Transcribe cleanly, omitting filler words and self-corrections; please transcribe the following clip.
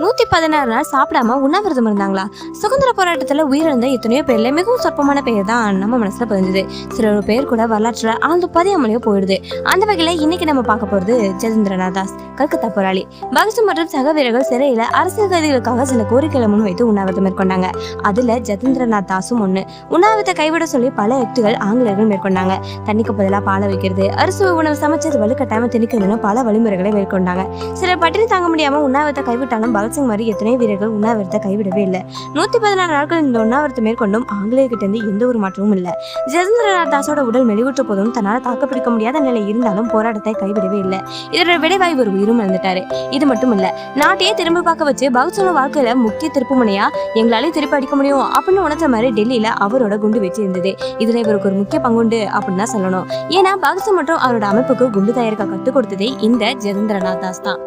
116 நாள் சாப்பிடாம உண்ணாவிரதம் இருந்தாங்களா? சுதந்திர போராட்டத்துல உயிரிழந்த எத்தனையோ பேர்ல மிகவும் சொற்பமான பெயர் தான் நம்ம மனசுல பதிஞ்சது. சில பேர் கூட வரலாற்றுல ஆழ்ந்து பதியாமலையோ போயிடுது. அந்த வகையில இன்னைக்கு நம்ம பார்க்க போறது ஜதீந்திரநாத் தாஸ், கல்கத்தா போராளி. பகத் மற்றும் சக வீரர்கள் சிறையில அரசியல் கைதிகளுக்காக சில கோரிக்கைகளை முன்வைத்து உண்ணாவிரதம் மேற்கொண்டாங்க. அதுல ஜதீந்திரநாத் தாஸும் ஒண்ணு. உண்ணாவிரத்தை கைவிட சொல்லி பல யுக்திகள் ஆங்கிலேயர்கள் மேற்கொண்டாங்க. தண்ணிக்கு பதிலாக பாலை வைக்கிறது, அரிசி உணவு சமைச்சது வலுக்கட்டாம திணிக்கிறதுன்னு பல வழிமுறைகளை மேற்கொண்டாங்க. சிலர் பட்டினி தாங்க முடியாம உண்ணாவிரத்தை கைவிட்டாலும் பகத்சிங் மாதிரி எத்தனை வீரர்கள் உண்ணாவிரத்தை கைவிடவே இல்லை. 116 நாட்கள் இந்த உண்ணாவிரத்தை மேற்கொண்டும் ஆங்கிலேயர்கிட்ட இருந்து எந்த ஒரு மாற்றமும் இல்லை. ஜதீந்திரநாத் தாஸோட உடல் மெலிவுற்ற போதும் தன்னால் தாக்குப்பிடிக்க முடியாத நிலை இருந்தாலும் போராட்டத்தை கைவிடவே இல்லை. இதோட விளைவாய் ஒரு உயிரும் இழந்துட்டாரு. இது மட்டும் இல்ல, நாட்டையே திரும்ப பார்க்க வச்சு பகத்சிங் வாழ்க்கையில முக்கிய திருப்புமுனையா எங்களாலே திருப்பி அடிக்க முடியும் அப்படின்னு உணர்த்த மாதிரி டெல்லியில அவரோட குண்டு வச்சு இருந்தது. இதுல இவருக்கு ஒரு முக்கிய பங்குண்டு அப்படின்னு தான் சொல்லணும். ஏன்னா பகத்சிங் மற்றும் அவரோட அமைப்புக்கு குண்டு தயாரிக்க கற்றுக் கொடுத்ததே இந்த ஜதீந்திரநாத் தாஸ் தான்.